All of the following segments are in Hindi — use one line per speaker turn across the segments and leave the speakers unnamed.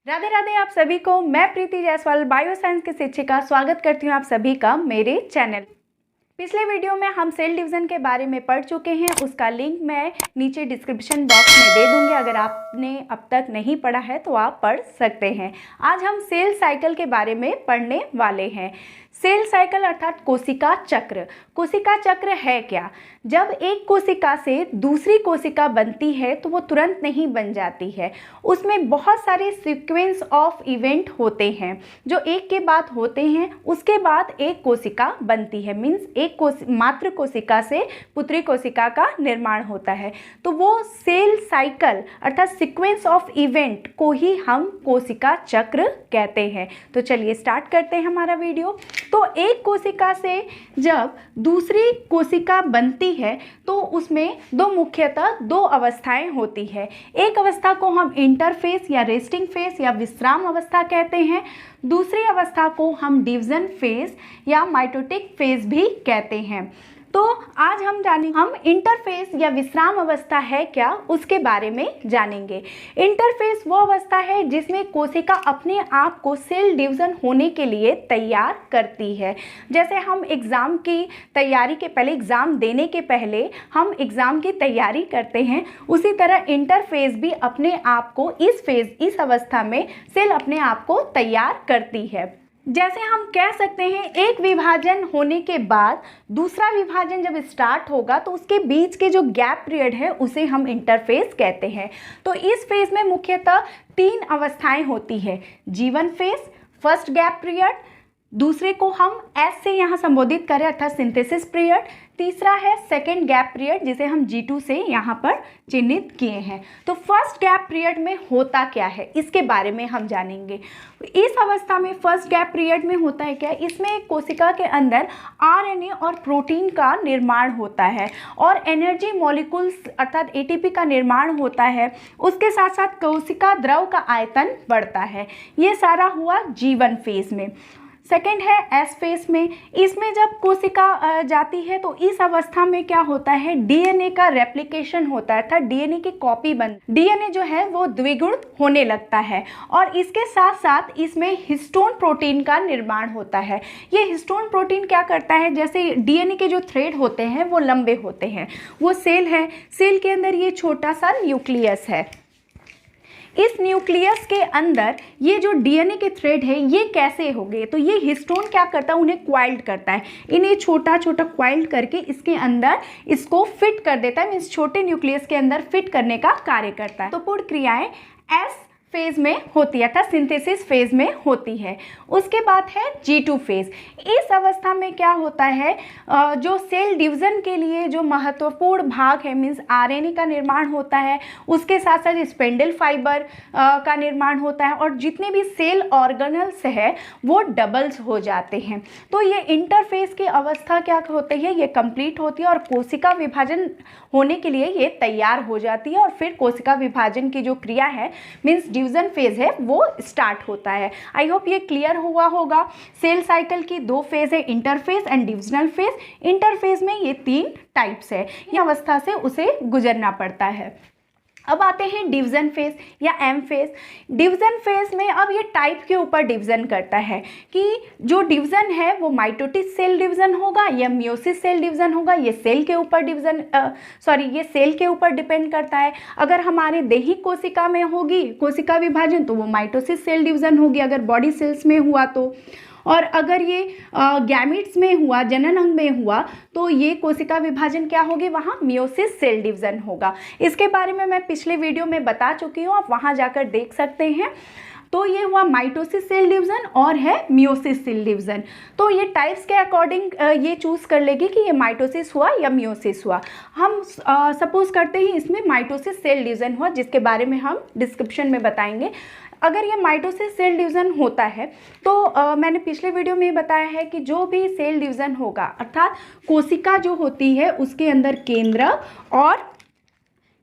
राधे राधे आप सभी को। मैं प्रीति जायसवाल बायो साइंस की शिक्षिका स्वागत करती हूँ आप सभी का मेरे चैनल। पिछले वीडियो में हम सेल डिवीज़न के बारे में पढ़ चुके हैं, उसका लिंक मैं नीचे डिस्क्रिप्शन बॉक्स में दे दूंगी। अगर आपने अब तक नहीं पढ़ा है तो आप पढ़ सकते हैं। आज हम सेल साइकिल के बारे में पढ़ने वाले हैं। सेल साइकिल अर्थात कोशिका चक्र। कोशिका चक्र है क्या? जब एक कोशिका से दूसरी कोशिका बनती है तो वो तुरंत नहीं बन जाती है, उसमें बहुत सारे सीक्वेंस ऑफ इवेंट होते हैं जो एक के बाद होते हैं, उसके बाद एक कोशिका बनती है। मीन्स एक मात्र कोशिका से पुत्री कोशिका का निर्माण होता है। तो वो सेल साइकिल अर्थात सीक्वेंस ऑफ इवेंट को ही हम कोशिका चक्र कहते हैं। तो चलिए स्टार्ट करते हैं हमारा वीडियो। तो एक कोशिका से जब दूसरी कोशिका बनती है तो उसमें मुख्यतः दो अवस्थाएं होती है। एक अवस्था को हम इंटरफेस या रेस्टिंग फेस या विश्राम अवस्था कहते हैं, दूसरी अवस्था को हम डिवीजन फेज या माइटोटिक फेज भी कहते हैं। तो आज हम इंटरफेस या विश्राम अवस्था है क्या उसके बारे में जानेंगे। इंटरफेस वो अवस्था है जिसमें कोशिका अपने आप को सेल डिवीजन होने के लिए तैयार करती है। जैसे हम एग्ज़ाम की तैयारी के पहले, एग्ज़ाम देने के पहले हम एग्ज़ाम की तैयारी करते हैं, उसी तरह इंटरफेस भी अपने आप को इस अवस्था में सेल अपने आप को तैयार करती है। जैसे हम कह सकते हैं एक विभाजन होने के बाद दूसरा विभाजन जब स्टार्ट होगा तो उसके बीच के जो गैप पीरियड है उसे हम इंटरफेस कहते हैं। तो इस फेज में मुख्यतः तीन अवस्थाएं होती है। जीवन फेज, फर्स्ट गैप पीरियड, दूसरे को हम एस से यहाँ संबोधित करें अर्थात सिंथेसिस पीरियड, तीसरा है सेकेंड गैप पीरियड जिसे हम G2 से यहाँ पर चिन्हित किए हैं। तो फर्स्ट गैप पीरियड में होता क्या है इसके बारे में हम जानेंगे। इस अवस्था में फर्स्ट गैप पीरियड में होता है क्या, इसमें एक कोशिका के अंदर RNA और प्रोटीन का निर्माण होता है और एनर्जी मॉलिक्यूल्स अर्थात ATP का निर्माण होता है। उसके साथ साथ कोशिका द्रव का आयतन बढ़ता है। ये सारा हुआ जीवन फेज में। सेकेंड है एस फेज में। इसमें जब कोशिका जाती है तो इस अवस्था में क्या होता है, DNA का रेप्लिकेशन होता है अर्थात DNA की कॉपी DNA जो है वो द्विगुण होने लगता है और इसके साथ साथ इसमें हिस्टोन प्रोटीन का निर्माण होता है। ये हिस्टोन प्रोटीन क्या करता है, जैसे DNA के जो थ्रेड होते हैं वो लंबे होते हैं, वो सेल है, सेल के अंदर ये छोटा सा न्यूक्लियस है। इस न्यूक्लियस के अंदर ये जो DNA के थ्रेड है ये कैसे हो गए, तो ये हिस्टोन क्या करता है, उन्हें क्वाइल्ड करता है, इन्हें छोटा छोटा क्वाइल्ड करके इसके अंदर इसको फिट कर देता है। इस छोटे न्यूक्लियस के अंदर फिट करने का कार्य करता है। तो पूर्ण क्रियाएं एस फेज में होती है अर्थात सिंथेसिस फेज में होती है। उसके बाद है G2 फेज। इस अवस्था में क्या होता है, जो सेल डिवीजन के लिए जो महत्वपूर्ण भाग है मीन्स RNA का निर्माण होता है, उसके साथ साथ स्पेंडल फाइबर का निर्माण होता है और जितने भी सेल ऑर्गेनल्स है वो डबल्स हो जाते हैं। तो ये इंटरफेस की अवस्था क्या होती है, ये कंप्लीट होती है और कोशिका विभाजन होने के लिए ये तैयार हो जाती है और फिर कोशिका विभाजन की जो क्रिया है मीन्स डिवीजन फेज है वो स्टार्ट होता है। आई होप ये क्लियर हुआ होगा। सेल साइकिल की दो फेज है, interphase and divisional phase. Interphase में ये तीन टाइप्स है, ये अवस्था से उसे गुजरना पड़ता है। अब आते हैं डिवीजन फेज या एम फेज। डिवीजन फेज में अब ये टाइप के ऊपर डिवीजन करता है कि जो डिवीजन है वो माइटोटिक सेल डिवीजन होगा या मियोसिस सेल डिवीजन होगा। ये सेल के ऊपर ये सेल के ऊपर डिपेंड करता है। अगर हमारे दैहिक कोशिका में होगी कोशिका विभाजन तो वो माइटोसिस सेल डिवीजन होगी अगर बॉडी सेल्स में हुआ तो, और अगर ये गैमीट्स में हुआ, जनन अंग में हुआ तो ये कोशिका विभाजन क्या होगी, वहाँ मियोसिस सेल डिवीजन होगा। इसके बारे में मैं पिछले वीडियो में बता चुकी हूँ, आप वहाँ जाकर देख सकते हैं। तो ये हुआ माइटोसिस सेल डिवीजन और है मियोसिस सेल डिवीजन। तो ये टाइप्स के अकॉर्डिंग ये चूज़ कर लेगी कि ये माइटोसिस हुआ या मियोसिस हुआ। हम सपोज करते हैं इसमें माइटोसिस सेल डिवीजन हुआ, जिसके बारे में हम डिस्क्रिप्शन में बताएंगे। अगर ये माइटोसिस सेल डिवीज़न होता है तो मैंने पिछले वीडियो में बताया है कि जो भी सेल डिवीज़न होगा अर्थात कोशिका जो होती है उसके अंदर केंद्रक और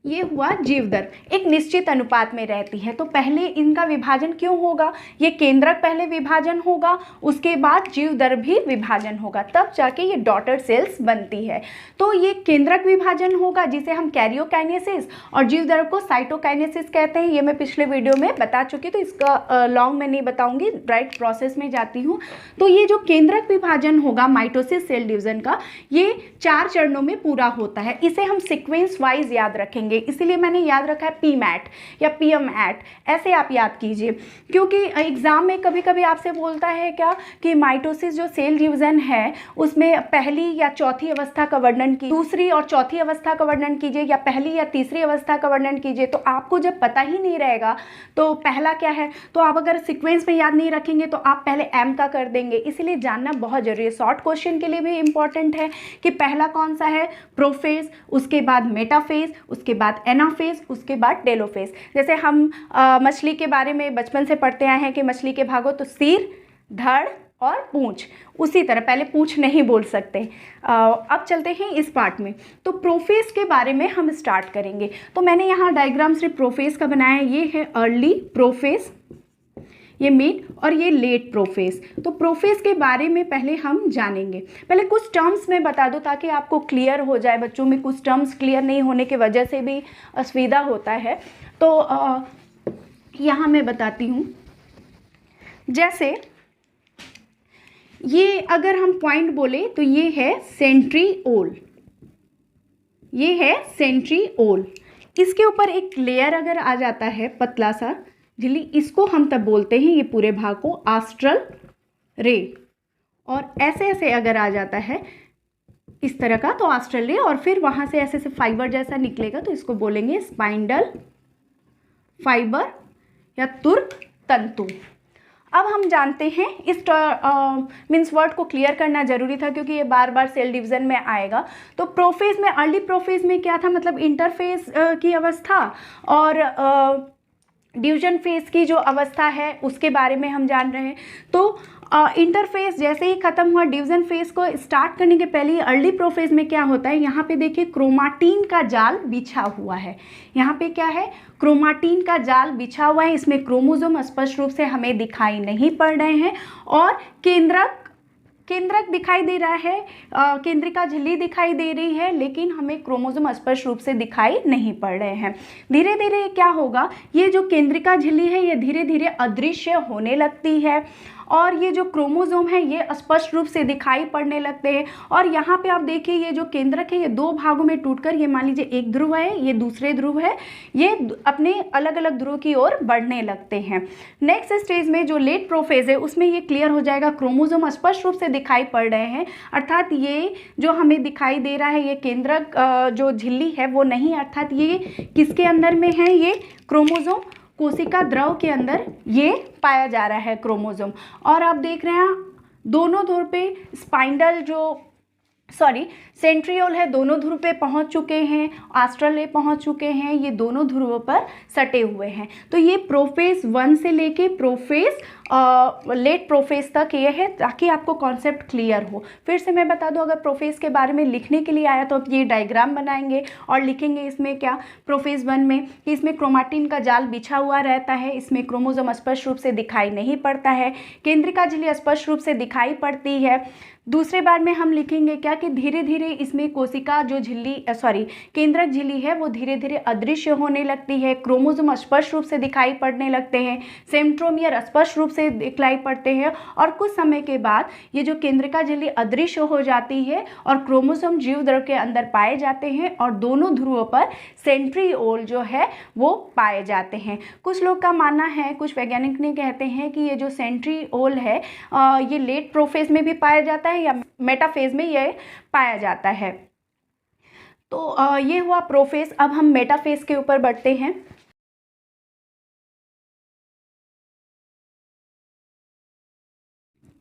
ये हुआ जीव दर, एक निश्चित अनुपात में रहती है। तो पहले इनका विभाजन क्यों होगा, ये केंद्रक पहले विभाजन होगा, उसके बाद जीव दर भी विभाजन होगा, तब जाके ये डॉटर सेल्स बनती है। तो ये केंद्रक विभाजन होगा जिसे हम कैरियोकाइनेसिस, और जीव दर को साइटोकाइनेसिस कहते हैं। ये मैं पिछले वीडियो में बता चुकी, तो इसका लॉन्ग में नहीं बताऊंगी, राइट प्रोसेस में जाती हूँ। तो ये जो केंद्रक विभाजन होगा माइटोसिस सेल डिवीजन का, ये 4 चरणों में पूरा होता है। इसे हम सीक्वेंस वाइज याद रखेंगे, इसलिए मैंने याद रखा है पीमैट या पीएमएट, ऐसे आप याद कीजिए। क्योंकि एग्जाम में कभी कभी आपसे बोलता है क्या कि माइटोसिस जो सेल डिवीजन है उसमें पहली या चौथी अवस्था का वर्णन कीजिए, दूसरी और चौथी अवस्था का वर्णन कीजिए, या पहली या तीसरी अवस्था का वर्णन कीजिए। तो आपको जब पता ही नहीं रहेगा तो पहला क्या है, तो आप अगर सीक्वेंस में याद नहीं रखेंगे तो आप पहले एम का कर देंगे, इसलिए जानना बहुत जरूरी है। शॉर्ट क्वेश्चन के लिए भी इंपॉर्टेंट है कि पहला कौन सा है, प्रोफेज, उसके बाद मेटाफेज, उसके बाद एनाफेज, उसके बाद टेलोफेज। जैसे हम मछली के बारे में बचपन से पढ़ते आए हैं कि मछली के भागों तो सिर, धड़ और पूंछ, उसी तरह पहले पूंछ नहीं बोल सकते। अब चलते हैं इस पार्ट में। तो प्रोफेज के बारे में हम स्टार्ट करेंगे। तो मैंने यहाँ डायग्राम सिर्फ प्रोफेज का बनाया है। ये है अर्ली प्रोफेज, ये मिड और ये लेट प्रोफेज। तो प्रोफेज के बारे में पहले हम जानेंगे। पहले कुछ टर्म्स में बता दूं ताकि आपको क्लियर हो जाए। बच्चों में कुछ टर्म्स क्लियर नहीं होने की वजह से भी असुविधा होता है। तो यहाँ मैं बताती हूँ। जैसे ये अगर हम पॉइंट बोले तो ये है सेंट्रीओल, ये है सेंट्रीओल। इसके ऊपर एक लेयर अगर आ जाता है पतला सा झिल्ली, इसको हम तब बोलते हैं ये पूरे भाग को आस्ट्रल रे। और ऐसे ऐसे अगर आ जाता है इस तरह का तो आस्ट्रल रे, और फिर वहाँ से ऐसे से फाइबर जैसा निकलेगा तो इसको बोलेंगे स्पाइंडल फाइबर या तुर्क तंतु। अब हम जानते हैं इस मीन्स वर्ड को क्लियर करना जरूरी था क्योंकि ये बार बार सेल डिवीजन में आएगा। तो प्रोफेज में, अर्ली प्रोफेज में क्या था, मतलब इंटरफेज की अवस्था, और डिवीजन फेज की जो अवस्था है उसके बारे में हम जान रहे हैं। तो इंटरफेज जैसे ही खत्म हुआ, डिवीजन फेज को स्टार्ट करने के पहले अर्ली प्रोफेज में क्या होता है, यहाँ पे देखिए क्रोमाटीन का जाल बिछा हुआ है। यहाँ पे क्या है, क्रोमाटीन का जाल बिछा हुआ है। इसमें क्रोमोसोम स्पष्ट रूप से हमें दिखाई नहीं पड़ रहे हैं, और केंद्रक दिखाई दे रहा है, केंद्रिका झिल्ली दिखाई दे रही है, लेकिन हमें क्रोमोसोम स्पष्ट रूप से दिखाई नहीं पड़ रहे हैं। धीरे धीरे क्या होगा, ये जो केंद्रिका झिल्ली है ये धीरे धीरे अदृश्य होने लगती है, और ये जो क्रोमोसोम है ये स्पष्ट रूप से दिखाई पड़ने लगते हैं। और यहाँ पे आप देखिए ये जो केंद्रक है ये 2 भागों में टूटकर, ये मान लीजिए एक ध्रुव है, ये दूसरे ध्रुव है, ये अपने अलग अलग ध्रुव की ओर बढ़ने लगते हैं। नेक्स्ट स्टेज में जो लेट प्रोफेज है उसमें ये क्लियर हो जाएगा, क्रोमोसोम स्पष्ट रूप से दिखाई पड़ रहे हैं, अर्थात ये जो हमें दिखाई दे रहा है ये केंद्रक जो झिल्ली है वो नहीं, अर्थात ये किसके अंदर में है, ये क्रोमोसोम कोशिका द्रव के अंदर ये पाया जा रहा है क्रोमोसोम। और आप देख रहे हैं दोनों ध्रुव पे स्पाइंडल सेंट्रियोल है, दोनों ध्रुव पे पहुंच चुके हैं, आस्ट्रल रे पहुंच चुके हैं, ये दोनों ध्रुवों पर सटे हुए हैं। तो ये प्रोफेज 1 से लेके प्रोफेज लेट प्रोफेज तक ये है, ताकि आपको कॉन्सेप्ट क्लियर हो। फिर से मैं बता दूं, अगर प्रोफेज के बारे में लिखने के लिए आया तो अब ये डायग्राम बनाएंगे और लिखेंगे इसमें क्या, प्रोफेज 1 में कि इसमें क्रोमाटिन का जाल बिछा हुआ रहता है, इसमें क्रोमोसोम स्पष्ट रूप से दिखाई नहीं पड़ता है, केंद्रिका झिल्ली स्पष्ट रूप से दिखाई पड़ती है। दूसरे बार में हम लिखेंगे क्या कि धीरे धीरे इसमें कोशिका जो केंद्रक झिल्ली है वो धीरे धीरे अदृश्य होने लगती है, क्रोमोसोम स्पष्ट रूप से दिखाई पड़ने लगते हैं, सेंट्रोमियर स्पष्ट रूप से दिखाई पड़ते हैं, और कुछ समय के बाद ये जो केंद्रिका झिल्ली अदृश्य हो जाती है और क्रोमोसोम जीव द्रव के अंदर पाए जाते हैं, और दोनों ध्रुवों पर सेंट्रियोल जो है वो पाए जाते हैं। कुछ लोग का मानना है, कुछ वैज्ञानिक ने कहते हैं कि ये जो सेंट्रियोल है ये लेट प्रोफेज में भी पाया जाता है या मेटाफेज में ये पाया जाता है। तो ये हुआ प्रोफेज। अब हम मेटाफेज के ऊपर बढ़ते हैं।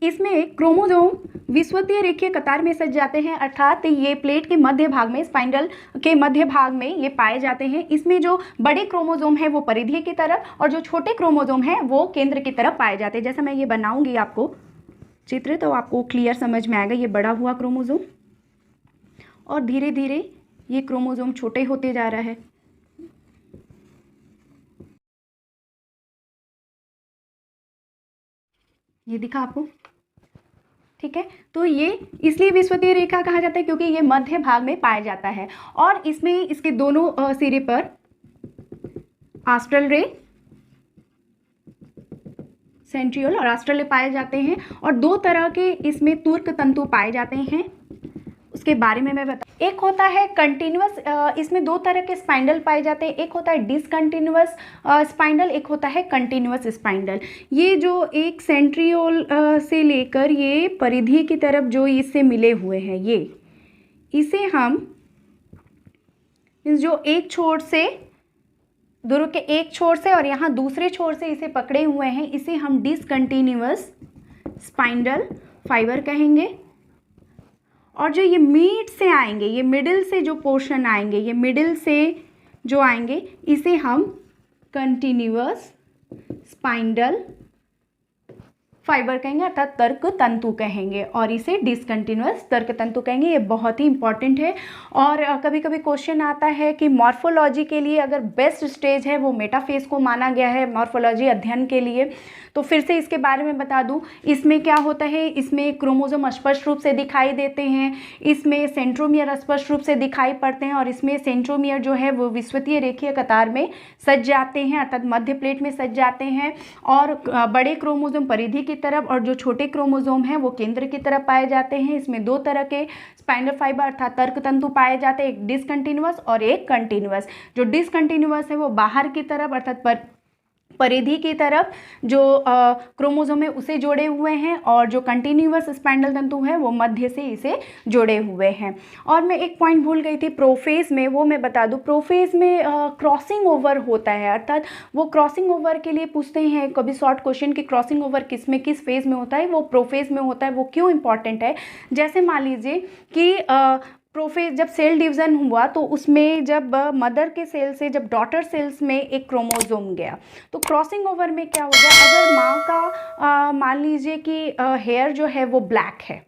इसमें क्रोमोसोम विषुवतीय रेखीय कतार में सज जाते हैं, अर्थात ये प्लेट के मध्य भाग में, स्पाइंडल के मध्य भाग में ये पाए जाते हैं। इसमें जो बड़े क्रोमोसोम है वो परिधीय की तरफ और जो छोटे क्रोमोसोम है वो केंद्र की तरफ पाए जाते हैं। जैसा मैं ये बनाऊंगी आपको चित्र तो आपको क्लियर समझ में आएगा। ये बड़ा हुआ क्रोमोसोम और धीरे धीरे ये क्रोमोसोम छोटे होते जा रहा है, ये दिखा आपको, ठीक है। तो ये इसलिए विषुवतीय रेखा कहा जाता है क्योंकि ये मध्य भाग में पाया जाता है और इसमें इसके दोनों सिरे पर आस्ट्रल रे, सेंट्रियोल और आस्ट्रल रे पाए जाते हैं और दो तरह के इसमें तूर्क तंतु पाए जाते हैं, उसके बारे में मैं बता। एक होता है कंटिन्यूअस, इसमें दो तरह के स्पाइंडल पाए जाते हैं, एक होता है डिसकंटिन्यूअस स्पाइंडल, एक होता है कंटिन्यूअस स्पाइंडल। ये जो एक सेंट्रियोल से लेकर ये परिधि की तरफ जो इससे मिले हुए हैं, ये इसे हम जो एक छोर से दोनों के एक छोर से और यहाँ दूसरे छोर से इसे पकड़े हुए हैं, इसे हम डिसकंटिन्यूअस स्पाइंडल फाइबर कहेंगे। और जो ये मीड से आएंगे, ये मिडिल से जो पोर्शन आएंगे, ये मिडिल से जो आएंगे, इसे हम कंटिन्यूअस स्पाइंडल फाइबर कहेंगे अर्थात तर्क तंतु कहेंगे और इसे डिसकंटिन्यूअस तर्क तंतु कहेंगे। ये बहुत ही इंपॉर्टेंट है और कभी कभी क्वेश्चन आता है कि मॉर्फोलॉजी के लिए अगर बेस्ट स्टेज है वो मेटाफेज को माना गया है मॉर्फोलॉजी अध्ययन के लिए। तो फिर से इसके बारे में बता दूं, इसमें क्या होता है, इसमें क्रोमोसोम स्पष्ट रूप से दिखाई देते हैं, इसमें सेंट्रोमियर स्पष्ट रूप से दिखाई पड़ते हैं और इसमें सेंट्रोमियर जो है वो विषुवतीय रेखीय कतार में सज जाते हैं अर्थात मध्य प्लेट में सज जाते हैं और बड़े क्रोमोसोम परिधि की तरफ और जो छोटे क्रोमोसोम हैं वो केंद्र की तरफ पाए जाते हैं। इसमें दो तरह के स्पाइंडल फाइबर अर्थात तर्क तंतु पाए जाते हैं, एक डिसकंटिन्यूअस और एक कंटिन्यूअस। जो डिसकंटिन्यूअस है वो बाहर की तरफ अर्थात परिधि की तरफ जो क्रोमोसोम है उसे जोड़े हुए हैं और जो कंटिन्यूअस स्पाइंडल तंतु है वो मध्य से इसे जोड़े हुए हैं। और मैं एक पॉइंट भूल गई थी प्रोफेज में, वो मैं बता दूं। प्रोफेज में क्रॉसिंग ओवर होता है अर्थात वो क्रॉसिंग ओवर के लिए पूछते हैं कभी शॉर्ट क्वेश्चन कि क्रॉसिंग ओवर किस में किस फेज में होता है, वो प्रोफेज में होता है। वो क्यों इंपॉर्टेंट है, जैसे मान लीजिए कि प्रोफेज जब सेल डिवीज़न हुआ तो उसमें जब मदर के सेल से जब डॉटर सेल्स में एक क्रोमोसोम गया तो क्रॉसिंग ओवर में क्या होगा, अगर माँ का मान लीजिए कि हेयर जो है वो ब्लैक है,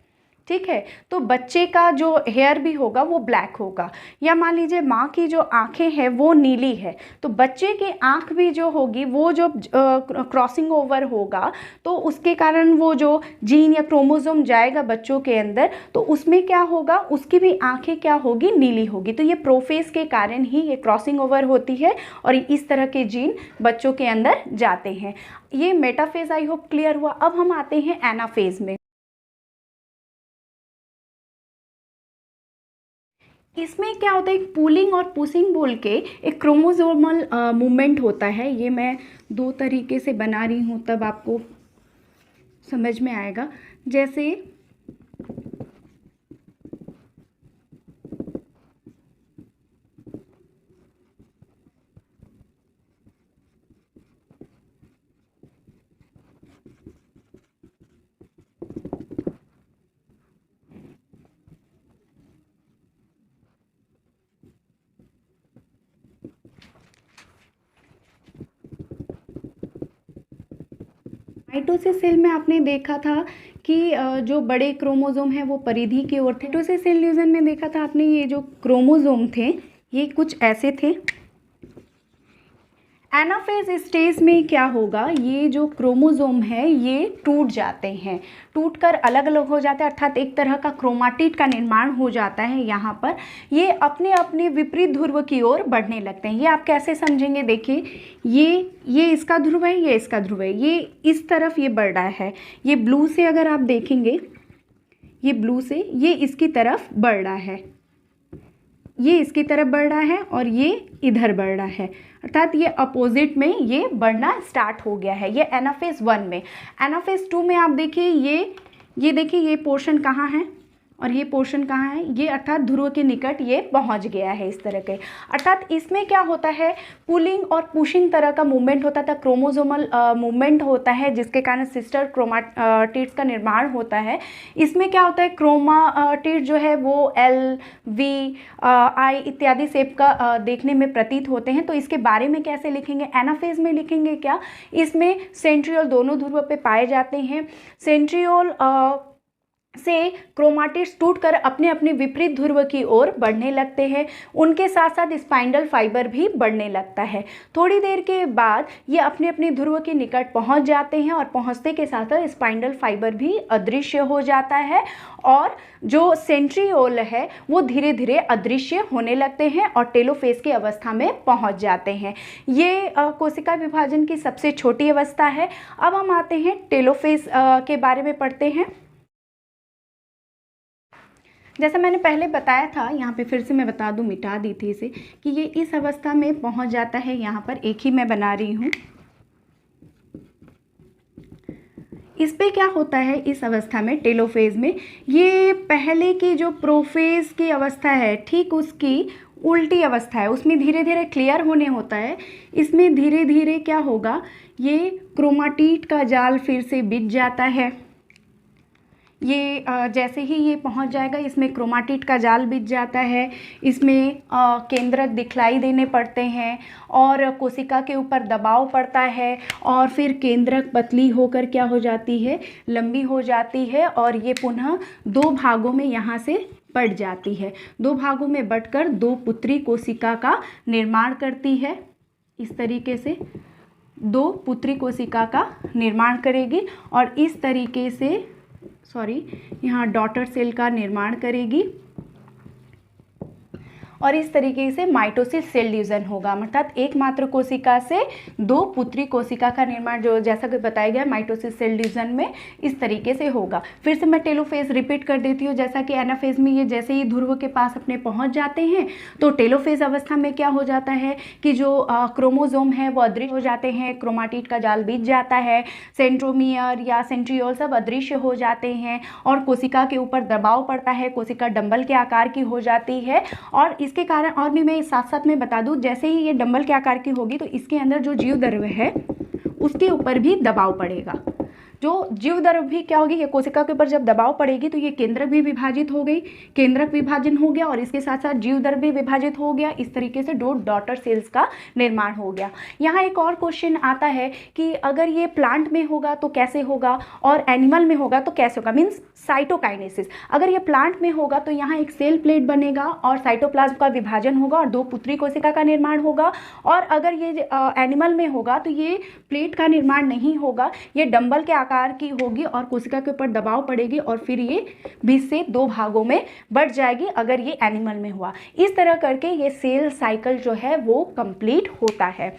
ठीक है, तो बच्चे का जो हेयर भी होगा वो ब्लैक होगा। या मान लीजिए माँ की जो आँखें हैं वो नीली है तो बच्चे की आँख भी जो होगी वो जो क्रॉसिंग ओवर होगा तो उसके कारण वो जो जीन या क्रोमोसोम जाएगा बच्चों के अंदर तो उसमें क्या होगा, उसकी भी आँखें क्या होगी, नीली होगी। तो ये प्रोफेज के कारण ही ये क्रॉसिंग ओवर होती है और इस तरह के जीन बच्चों के अंदर जाते हैं। ये मेटाफेज आई होप क्लियर हुआ। अब हम आते हैं एनाफेज में। इसमें क्या होता है, एक पुलिंग और पुशिंग बोल के एक क्रोमोसोमल मूवमेंट होता है। ये मैं दो तरीके से बना रही हूँ तब आपको समझ में आएगा। जैसे माइटोसिस सेल में आपने देखा था कि जो बड़े क्रोमोसोम हैं वो परिधि की ओर थे। माइटोसिस सेल डिवीजन में देखा था आपने, ये जो क्रोमोसोम थे ये कुछ ऐसे थे। एनाफेज स्टेज में क्या होगा, ये जो क्रोमोसोम है ये टूट जाते हैं, टूटकर अलग अलग हो जाते हैं अर्थात एक तरह का क्रोमाटिड का निर्माण हो जाता है। यहाँ पर ये अपने अपने विपरीत ध्रुव की ओर बढ़ने लगते हैं। ये आप कैसे समझेंगे, देखिए ये इसका ध्रुव है, ये इसका ध्रुव है, ये इस तरफ ये बढ़ रहा है। ये ब्लू से अगर आप देखेंगे, ये ब्लू से ये इसकी तरफ बढ़ रहा है, ये इसकी तरफ बढ़ रहा है और ये इधर बढ़ रहा है अर्थात ये अपोजिट में ये बढ़ना स्टार्ट हो गया है। ये एनाफेज 1 में। एनाफेज 2 में आप देखिए ये देखिए ये पोर्शन कहाँ है और ये पोर्शन कहाँ है, ये अर्थात ध्रुव के निकट ये पहुंच गया है इस तरह के। अर्थात इसमें क्या होता है, पुलिंग और पुशिंग तरह का मूवमेंट होता था, क्रोमोसोमल मूवमेंट होता है जिसके कारण सिस्टर क्रोमाटिड्स का निर्माण होता है। इसमें क्या होता है, क्रोमाटिड जो है वो L, V, I इत्यादि शेप का देखने में प्रतीत होते हैं। तो इसके बारे में कैसे लिखेंगे, एनाफेज में लिखेंगे क्या, इसमें सेंट्रियोल दोनों ध्रुव पे पाए जाते हैं। सेंट्रियोल से क्रोमाटिड्स टूटकर अपने अपने विपरीत ध्रुव की ओर बढ़ने लगते हैं। उनके साथ साथ स्पाइंडल फाइबर भी बढ़ने लगता है। थोड़ी देर के बाद ये अपने अपने ध्रुव के निकट पहुंच जाते हैं और पहुंचते के साथ साथ स्पाइंडल फाइबर भी अदृश्य हो जाता है और जो सेंट्रियोल है वो धीरे धीरे अदृश्य होने लगते हैं और टेलोफेज की अवस्था में पहुंच जाते हैं। ये कोशिका विभाजन की सबसे छोटी अवस्था है। अब हम आते हैं टेलोफेज के बारे में पढ़ते हैं। जैसा मैंने पहले बताया था, यहाँ पे फिर से मैं बता दूँ, मिटा दी थी इसे, कि ये इस अवस्था में पहुँच जाता है। यहाँ पर एक ही मैं बना रही हूँ। इस पे क्या होता है इस अवस्था में, टेलोफेज में, ये पहले की जो प्रोफेज की अवस्था है ठीक उसकी उल्टी अवस्था है। उसमें धीरे धीरे क्लियर होने होता है। इसमें धीरे धीरे क्या होगा, ये क्रोमाटिड का जाल फिर से बिछ जाता है। ये जैसे ही ये पहुंच जाएगा, इसमें क्रोमाटिड का जाल बिछ जाता है। इसमें केंद्रक दिखलाई देने पड़ते हैं और कोशिका के ऊपर दबाव पड़ता है और फिर केंद्रक पतली होकर क्या हो जाती है, लंबी हो जाती है और ये पुनः दो भागों में यहाँ से बढ़ जाती है। दो भागों में बढ़कर दो पुत्री कोशिका का निर्माण करती है। इस तरीके से दो पुत्री कोशिका का निर्माण करेगी और इस तरीके से यहाँ डॉटर सेल का निर्माण करेगी और इस तरीके से माइटोसिस सेल डिवीजन होगा। अर्थात एकमात्र कोशिका से दो पुत्री कोशिका का निर्माण, जो जैसा कि बताया गया माइटोसिस सेल डिवीजन में, इस तरीके से होगा। फिर से मैं टेलोफेज रिपीट कर देती हूँ। जैसा कि एनाफेज में ये जैसे ही ध्रुव के पास अपने पहुँच जाते हैं, तो टेलोफेज अवस्था में क्या हो जाता है कि जो क्रोमोजोम है वो अदृश्य हो जाते हैं, क्रोमाटिड का जाल बिछ जाता है, सेंट्रोमियर या सेंट्रियोल सब अदृश्य हो जाते हैं और कोशिका के ऊपर दबाव पड़ता है। कोशिका डंबल के आकार की हो जाती है और इसके कारण, और भी मैं साथ साथ में बता दूं, जैसे ही ये डंबल के आकार की होगी तो इसके अंदर जो जीवद्रव्य है उसके ऊपर भी दबाव पड़ेगा। जो जीवद्रव्य भी क्या होगी, ये कोशिका के ऊपर जब दबाव पड़ेगी तो ये केंद्रक भी विभाजित हो गई, केंद्रक विभाजन हो गया और इसके साथ साथ जीवद्रव्य भी विभाजित हो गया। इस तरीके से दो डॉटर सेल्स का निर्माण हो गया। यहाँ एक और क्वेश्चन आता है कि अगर ये प्लांट में होगा तो कैसे होगा और एनिमल में होगा तो कैसे होगा, मीन्स साइटोकाइनेसिस। अगर ये प्लांट में होगा तो यहाँ एक सेल प्लेट बनेगा और साइटोप्लाज्म का विभाजन होगा और दो पुत्री कोशिका का निर्माण होगा। और अगर ये एनिमल में होगा तो ये प्लेट का निर्माण नहीं होगा, ये डंबल के आकार की होगी और कोशिका के ऊपर दबाव पड़ेगी और फिर ये बीच से दो भागों में बढ़ जाएगी अगर ये एनिमल में हुआ। इस तरह करके ये सेल साइकिल जो है वो कंप्लीट होता है।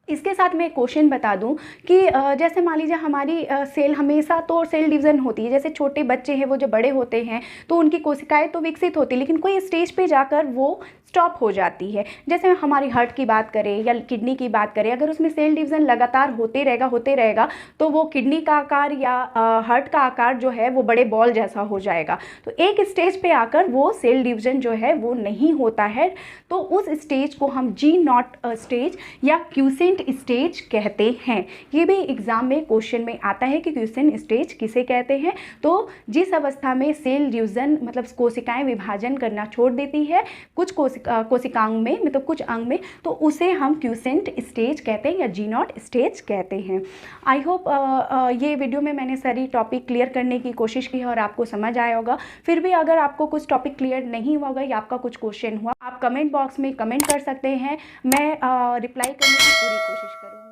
इसके साथ मैं एक क्वेश्चन बता दूं कि जैसे मान लीजिए हमारी सेल हमेशा तो सेल डिवीज़न होती है। जैसे छोटे बच्चे हैं वो जब बड़े होते हैं तो उनकी कोशिकाएं तो विकसित होती है, लेकिन कोई स्टेज पे जाकर वो स्टॉप हो जाती है। जैसे हमारी हार्ट की बात करें या किडनी की बात करें, अगर उसमें सेल डिवीज़न लगातार होते रहेगा तो वो किडनी का आकार या हार्ट का आकार जो है वो बड़े बॉल जैसा हो जाएगा। तो एक स्टेज पे आकर वो सेल डिवीज़न जो है वो नहीं होता है, तो उस स्टेज को हम G0 स्टेज या क्यूसेंट स्टेज कहते हैं। ये भी एग्जाम में क्वेश्चन में आता है कि क्यूसेंट स्टेज किसे कहते हैं। तो जिस अवस्था में सेल डिवीज़न मतलब कोशिकाएं विभाजन करना छोड़ देती है कुछ कोशिकाओं में, मतलब कुछ अंग में, तो उसे हम क्यूसेंट स्टेज कहते हैं या G0 स्टेज कहते हैं। आई होप ये वीडियो में मैंने सारी टॉपिक क्लियर करने की कोशिश की है और आपको समझ आया होगा। फिर भी अगर आपको कुछ टॉपिक क्लियर नहीं हुआ होगा या आपका कुछ क्वेश्चन हुआ, आप कमेंट बॉक्स में कमेंट कर सकते हैं। मैं रिप्लाई करने की पूरी कोशिश करूँगी।